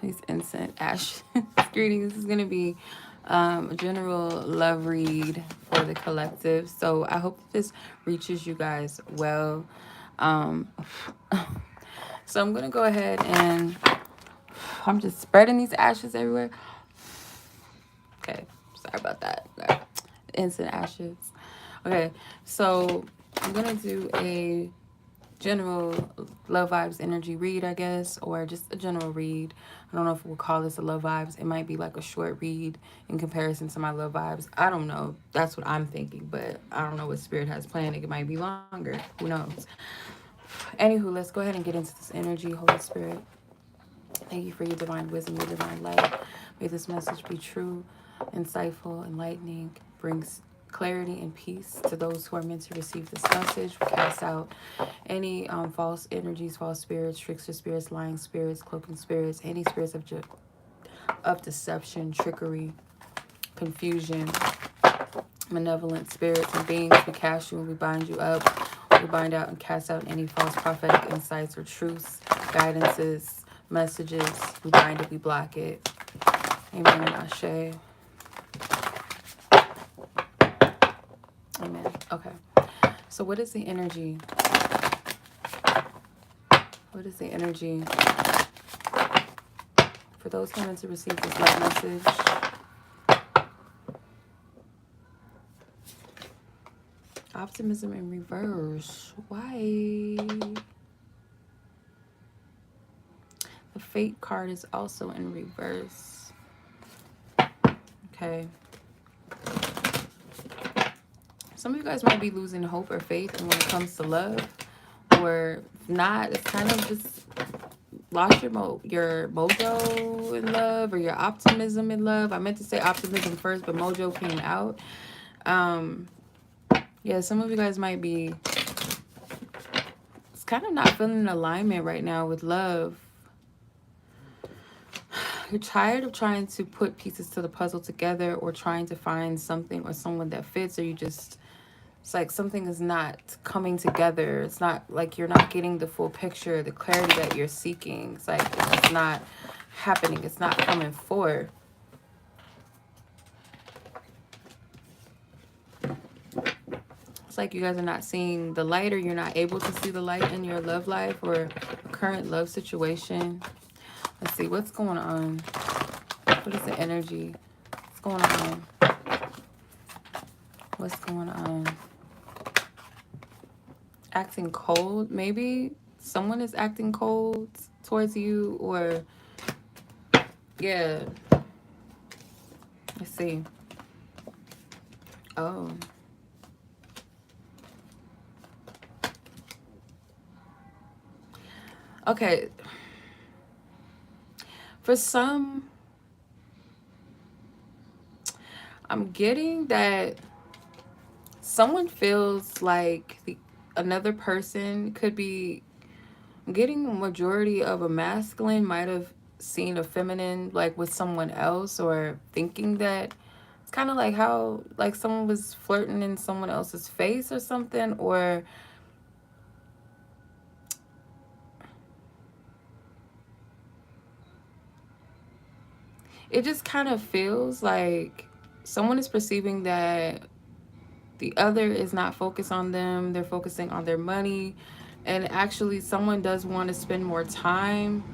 these incense ash greetings. This is gonna be a general love read for the collective. So I hope this reaches you guys well. Um, so I'm gonna go ahead and I'm just spreading these ashes everywhere. Okay, sorry about that. Incense ashes. Okay, so I'm gonna do a general love vibes energy read, I guess, or just a general read. I don't know if we'll call this a love vibes. It might be like a short read in comparison to my love vibes. I don't know. That's what I'm thinking, but I don't know what spirit has planned. It might be longer. Who knows? Anywho, let's go ahead and get into this energy. Holy Spirit, thank you for your divine wisdom, your divine light. May this message be true, insightful, enlightening, brings clarity and peace to those who are meant to receive this message. We cast out any false energies, false spirits, trickster spirits, lying spirits, cloaking spirits, any spirits of deception, trickery, confusion, malevolent spirits and beings. We cast you and we bind you up. We bind out and cast out any false prophetic insights or truths, guidances, messages. We bind it, we block it. Amen and Ashe. Amen. Okay. So what is the energy? What is the energy for those who are meant to receive this love message? Optimism in reverse. Why? The Fate card is also in reverse. Okay. Some of you guys might be losing hope or faith when it comes to love. Or not, it's kind of just lost your mojo in love, or your optimism in love. I meant to say optimism first, but mojo came out. Yeah, some of you guys might be, it's kind of not feeling in alignment right now with love. You're tired of trying to put pieces to the puzzle together, or trying to find something or someone that fits, or you just, it's like something is not coming together. It's not like you're not getting the full picture, the clarity that you're seeking. It's like it's not happening. It's not coming forth. It's like you guys are not seeing the light, or you're not able to see the light in your love life or a current love situation. Let's see, what's going on? What is the energy? What's going on? What's going on? Acting cold. Maybe someone is acting cold towards you, or yeah. Let's see. Oh. Okay. For some, I'm getting that someone feels like another person could be, I'm getting a majority of a masculine might have seen a feminine like with someone else, or thinking that it's kind of like how like someone was flirting in someone else's face or something, or it just kind of feels like someone is perceiving that the other is not focused on them. They're focusing on their money. And actually, someone does want to spend more time.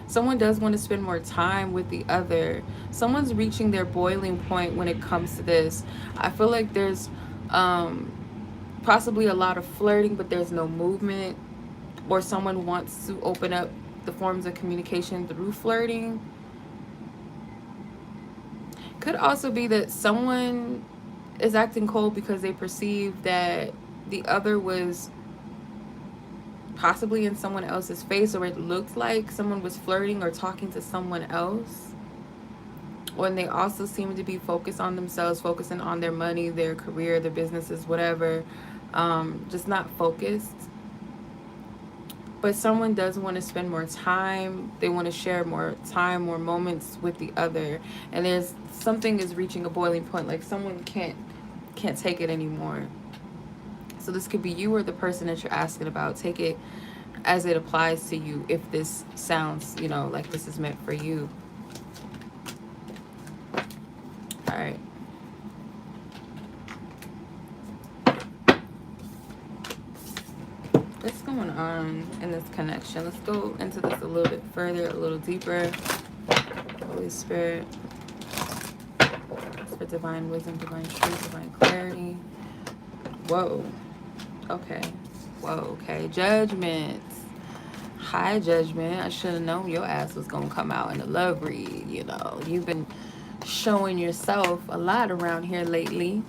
Someone does want to spend more time with the other. Someone's reaching their boiling point when it comes to this. I feel like there's possibly a lot of flirting, but there's no movement. Or someone wants to open up the forms of communication through flirting. Could also be that someone is acting cold because they perceive that the other was possibly in someone else's face, or it looked like someone was flirting or talking to someone else. When they also seem to be focused on themselves, focusing on their money, their career, their businesses, whatever, just not focused. But someone does want to spend more time. They want to share more time, more moments with the other. And there's something is reaching a boiling point. Like someone can't take it anymore. So this could be you or the person that you're asking about. Take it as it applies to you, if this sounds, you know, like this is meant for you. All right. What's going on in this connection? Let's go into this a little bit further, a little deeper. Holy Spirit. For divine wisdom, divine truth, divine clarity. Whoa. Okay. Whoa. Okay. Judgment. High judgment. I should have known your ass was going to come out in a love read. You know, you've been showing yourself a lot around here lately.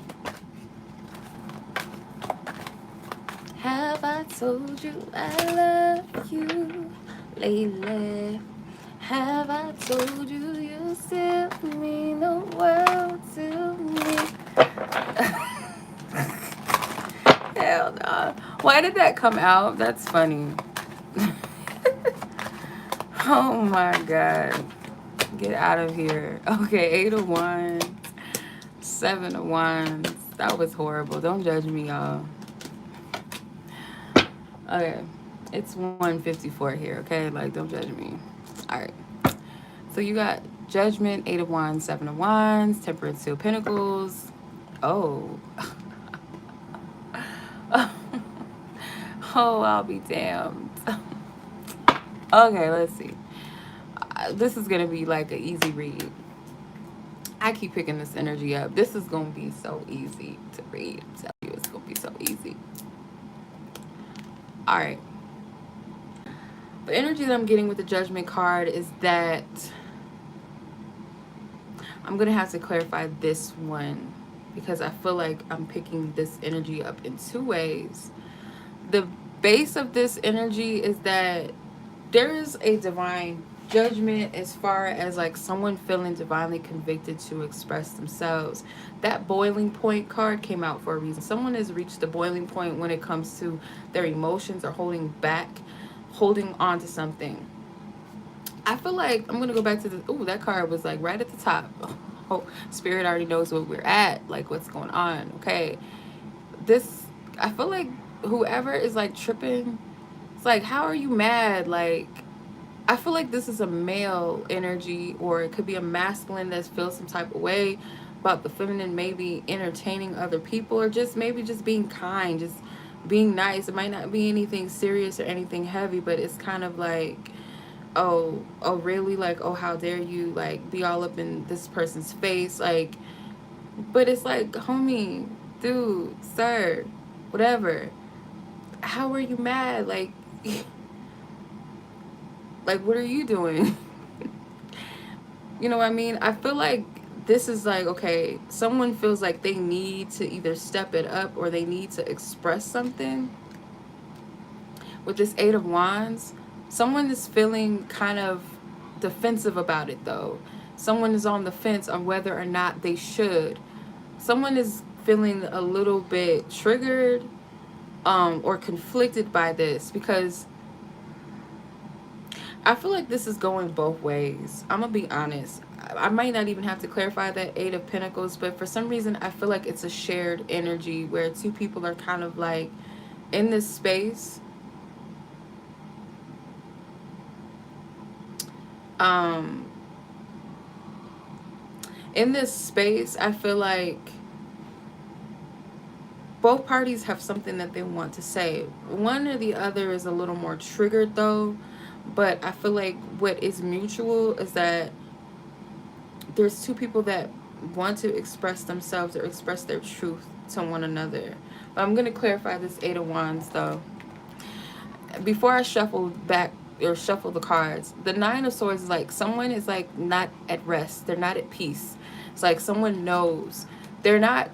Have I told you I love you lately? Have I told you you still mean the world to me? Hell no. Why did that come out? That's funny. Oh my God. Get out of here. Okay, 8 of Wands, 7 of Wands. That was horrible. Don't judge me, y'all. Okay, it's 1:54 here, okay? Like, don't judge me. All right. So you got Judgment, 8 of Wands, 7 of Wands, Temperance, 2 of Pentacles. Oh. Oh, I'll be damned. Okay, let's see. This is going to be like an easy read. I keep picking this energy up. This is going to be so easy to read. I tell you, it's going to be so easy. All right. The energy that I'm getting with the Judgment card is that I'm going to have to clarify this one because I feel like I'm picking this energy up in 2 ways. The base of this energy is that there is a divine judgment as far as like someone feeling divinely convicted to express themselves. That boiling point card came out for a reason. Someone has reached the boiling point when it comes to their emotions or holding back, holding on to something. I feel like I'm going to go back to the, oh, that card was like right at the top. Oh, Spirit already knows where we're at, like what's going on. Okay. This, I feel like whoever is like tripping, it's like, how are you mad? Like, I feel like this is a male energy, or it could be a masculine that feels some type of way about the feminine, maybe entertaining other people, or just maybe just being kind, just being nice. It might not be anything serious or anything heavy, but it's kind of like, oh really, like, oh, how dare you, like, be all up in this person's face, like, but it's like, homie, dude, sir, whatever, how are you mad? Like, like, what are you doing? You know what I mean? I feel like this is like, okay, someone feels like they need to either step it up or they need to express something. With this 8 of Wands, someone is feeling kind of defensive about it, though. Someone is on the fence on whether or not they should. Someone is feeling a little bit triggered or conflicted by this, because I feel like this is going both ways. I'm going to be honest. I might not even have to clarify that 8 of Pentacles, but for some reason I feel like it's a shared energy where 2 people are kind of like in this space. In this space, I feel like both parties have something that they want to say. One or the other is a little more triggered, though. But I feel like what is mutual is that there's 2 people that want to express themselves or express their truth to one another. But I'm going to clarify this 8 of Wands, though. Before I shuffle back or shuffle the cards, the 9 of Swords is like someone is like not at rest. They're not at peace. It's like someone knows they're not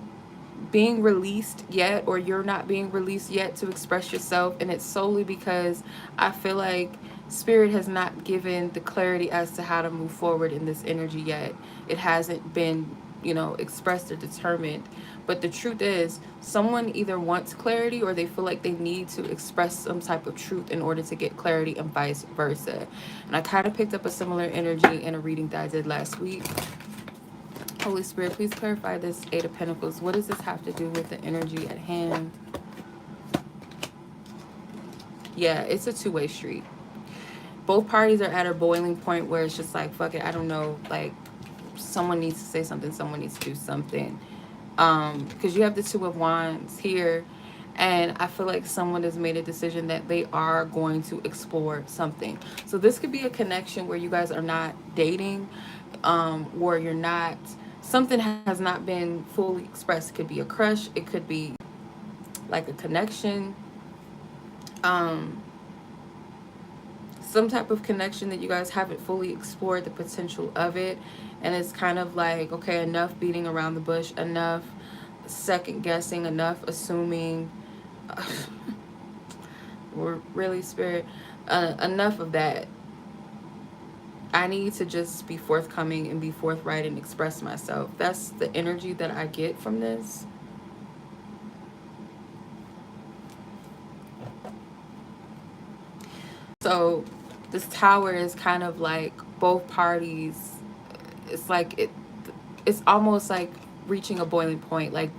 being released yet, or you're not being released yet to express yourself, and it's solely because I feel like Spirit has not given the clarity as to how to move forward in this energy yet. It hasn't been, you know, expressed or determined. But the truth is, someone either wants clarity or they feel like they need to express some type of truth in order to get clarity, and vice versa. And I kind of picked up a similar energy in a reading that I did last week. Holy Spirit, please clarify this 8 of Pentacles. What does this have to do with the energy at hand? Yeah, it's a two-way street. Both parties are at a boiling point where it's just like, fuck it, I don't know, like, someone needs to say something, someone needs to do something. Because you have the Two of Wands here, and I feel like someone has made a decision that they are going to explore something. So this could be a connection where you guys are not dating, or you're not, something has not been fully expressed. It could be a crush, it could be like a connection, um, some type of connection that you guys haven't fully explored the potential of it. And it's kind of like, okay, enough beating around the bush, enough second guessing, enough assuming. We're really, spirit, enough of that. I need to just be forthcoming and be forthright and express myself. That's the energy that I get from this. So this tower is kind of like both parties. It's like it's almost like reaching a boiling point. Like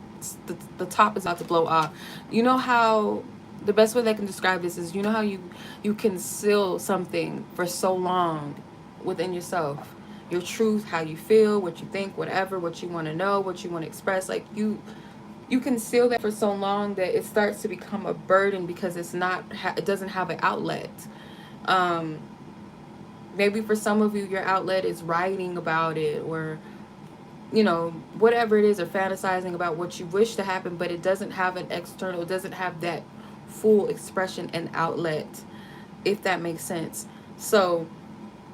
the top is about to blow off. You know how the best way that I can describe this is, you know how you conceal something for so long within yourself, your truth, how you feel, what you think, whatever, what you want to know, what you want to express. Like you conceal that for so long that it starts to become a burden because it doesn't have an outlet. um Maybe for some of you your outlet is writing about it, or whatever it is, or fantasizing about what you wish to happen, but it doesn't have an external, it doesn't have that full expression and outlet, if that makes sense. So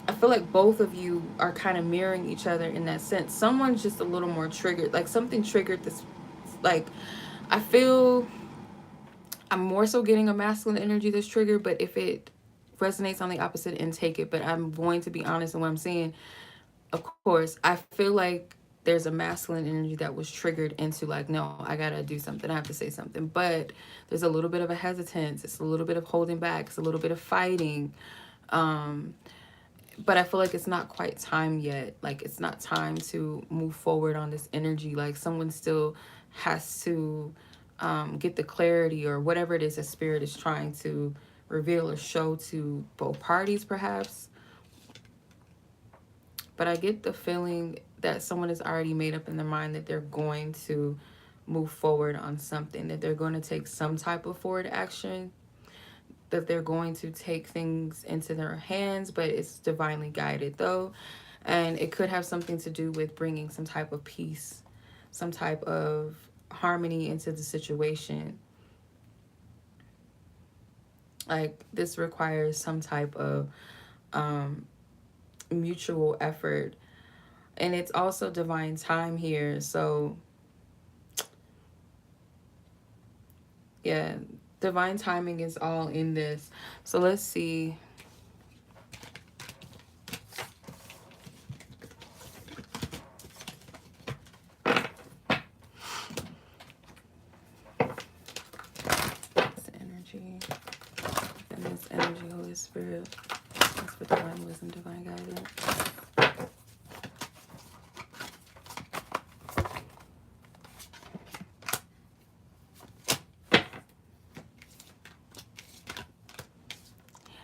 I feel like both of you are kind of mirroring each other in that sense. Someone's just a little more triggered, like something triggered this, like, I feel I'm more so getting a masculine energy that's triggered, but if it resonates on the opposite end, take it. But I'm going to be honest in what I'm saying. Of course, I feel like there's a masculine energy that was triggered into, like, no, I gotta do something, I have to say something. But there's a little bit of a hesitance, it's a little bit of holding back, it's a little bit of fighting. um but I feel like it's not quite time yet. Like, it's not time to move forward on this energy. Like, someone still has to get the clarity or whatever it is that spirit is trying to reveal or show to both parties, perhaps. But I get the feeling that someone has already made up in their mind that they're going to move forward on something, that they're going to take some type of forward action, that they're going to take things into their hands, but it's divinely guided though. And it could have something to do with bringing some type of peace, some type of harmony into the situation. Like, this requires some type of mutual effort. And it's also divine time here. So yeah, divine timing is all in this. So let's see. And this energy, Holy Spirit. That's for divine wisdom, divine guidance.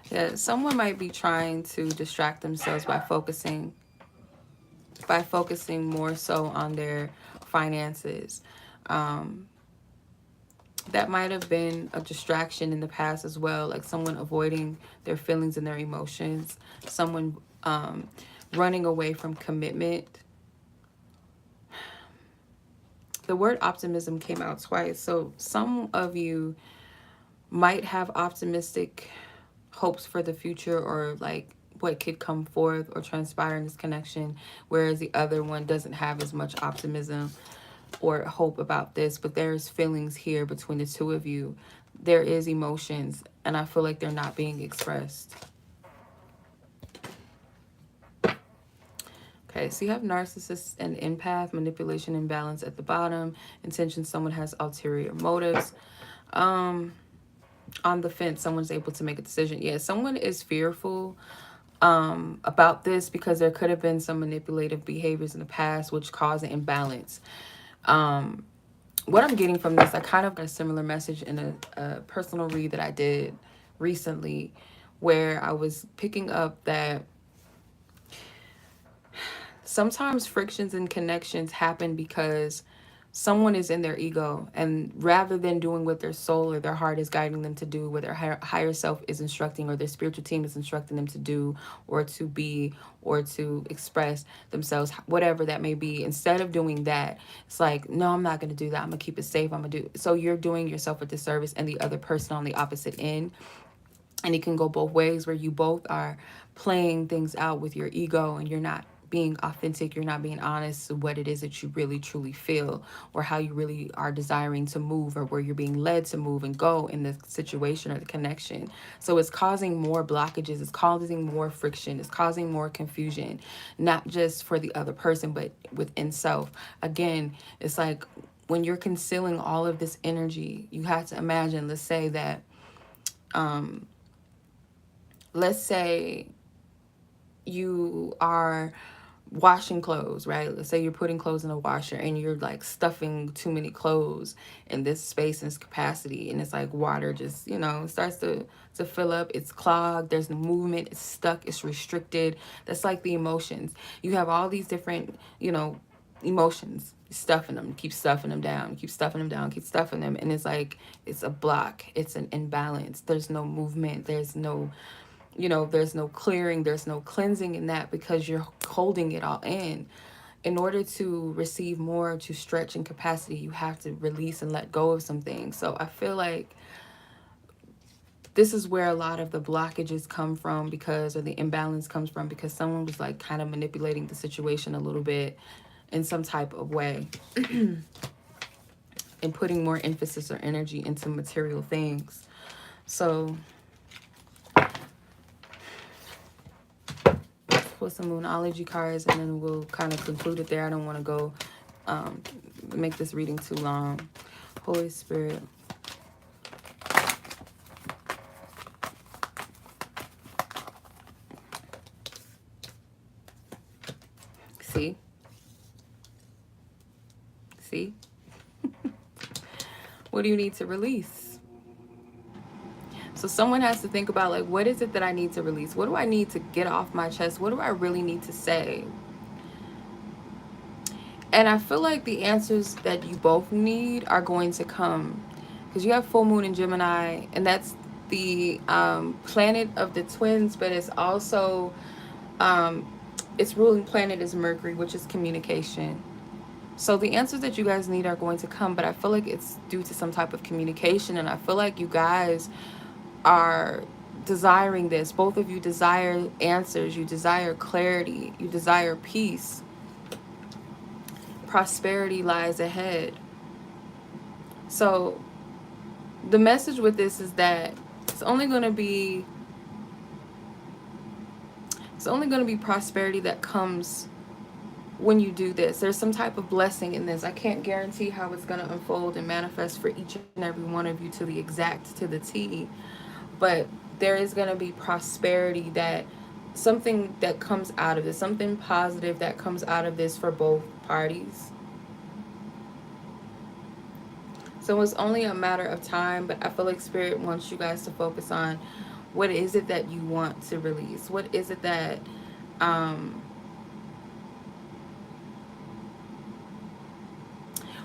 Yeah, someone might be trying to distract themselves by focusing more so on their finances. Um, that might have been a distraction in the past as well, like someone avoiding their feelings and their emotions, someone running away from commitment. The word optimism came out twice, so some of you might have optimistic hopes for the future, or like what could come forth or transpire in this connection, whereas the other one doesn't have as much optimism or hope about this. But there's feelings here between the two of you. There is emotions, and I feel like they're not being expressed. Okay, so you have narcissist and empath, manipulation and balance at the bottom, intention, someone has ulterior motives. On the fence, someone's able to make a decision. Yeah, someone is fearful about this because there could have been some manipulative behaviors in the past which caused an imbalance. What I'm getting from this, I kind of got a similar message in a personal read that I did recently, where I was picking up that sometimes frictions and connections happen because someone is in their ego, and rather than doing what their soul or their heart is guiding them to do, what their higher self is instructing, or their spiritual team is instructing them to do, or to be, or to express themselves, whatever that may be, instead of doing that, it's like, no, I'm not going to do that, I'm going to keep it safe, I'm going to do. So you're doing yourself a disservice and the other person on the opposite end. And it can go both ways, where you both are playing things out with your ego, and you're not being authentic, you're not being honest to what it is that you really truly feel, or how you really are desiring to move, or where you're being led to move and go in the situation or the connection. So it's causing more blockages, it's causing more friction, it's causing more confusion, not just for the other person, but within self. Again, it's like when you're concealing all of this energy, you have to imagine, let's say that let's say you are washing clothes, right? Let's say you're putting clothes in a washer, and you're like stuffing too many clothes in this space and this capacity, and it's like water just, starts to fill up, it's clogged, there's no movement, it's stuck, it's restricted. That's like the emotions. You have all these different, emotions, stuffing them, keep stuffing them down, keep stuffing them down, keep stuffing them, and it's like it's a block, it's an imbalance, there's no movement, there's no, there's no clearing, there's no cleansing in that, because you're holding it all in. In order to receive more, to stretch in capacity, you have to release and let go of some things. So I feel like this is where a lot of the blockages come from, because, or the imbalance comes from, because someone was like kind of manipulating the situation a little bit in some type of way, and putting more emphasis or energy into material things. So pull some Moonology cards, and then we'll kind of conclude it there. I don't want to go make this reading too long. Holy Spirit. See? See? What do you need to release? So someone has to think about, like, what is it that I need to release? What do I need to get off my chest? What do I really need to say? And I feel like the answers that you both need are going to come, because you have full moon in Gemini, and that's the planet of the twins, but it's also its ruling planet is Mercury, which is communication. So the answers that you guys need are going to come, but I feel like it's due to some type of communication, and I feel like you guys are desiring this. Both of you desire answers, you desire clarity, you desire peace. Prosperity lies ahead. So the message with this is that it's only going to be prosperity that comes when you do this. There's some type of blessing in this. I can't guarantee how it's going to unfold and manifest for each and every one of you to the exact, to the T, but there is going to be prosperity, that something that comes out of this, something positive that comes out of this for both parties. So it's only a matter of time, but I feel like Spirit wants you guys to focus on what is it that you want to release? What is it that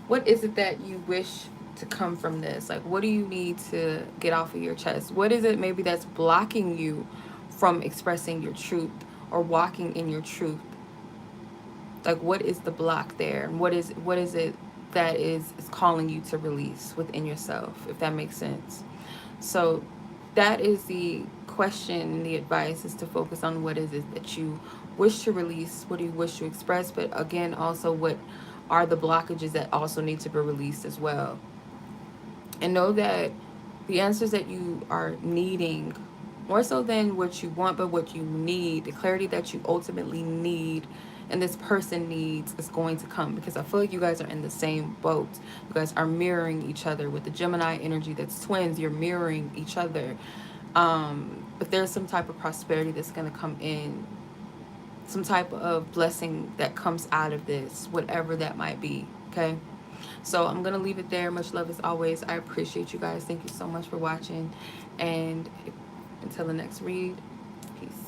what is it that you wish to come from this? Like, what do you need to get off of your chest? What is it maybe that's blocking you from expressing your truth or walking in your truth? Like, what is the block there? And what is it that is calling you to release within yourself, if that makes sense? So that is the question, and the advice is to focus on what is it that you wish to release, what do you wish to express, but again, also what are the blockages that also need to be released as well. And know that the answers that you are needing, more so than what you want, but what you need, the clarity that you ultimately need and this person needs, is going to come, because I feel like you guys are in the same boat. You guys are mirroring each other with the Gemini energy that's twins. You're mirroring each other. But there's some type of prosperity that's going to come in, some type of blessing that comes out of this, whatever that might be. Okay, so I'm gonna leave it there. Much love as always. I appreciate you guys. Thank you so much for watching, and Until the next read, peace.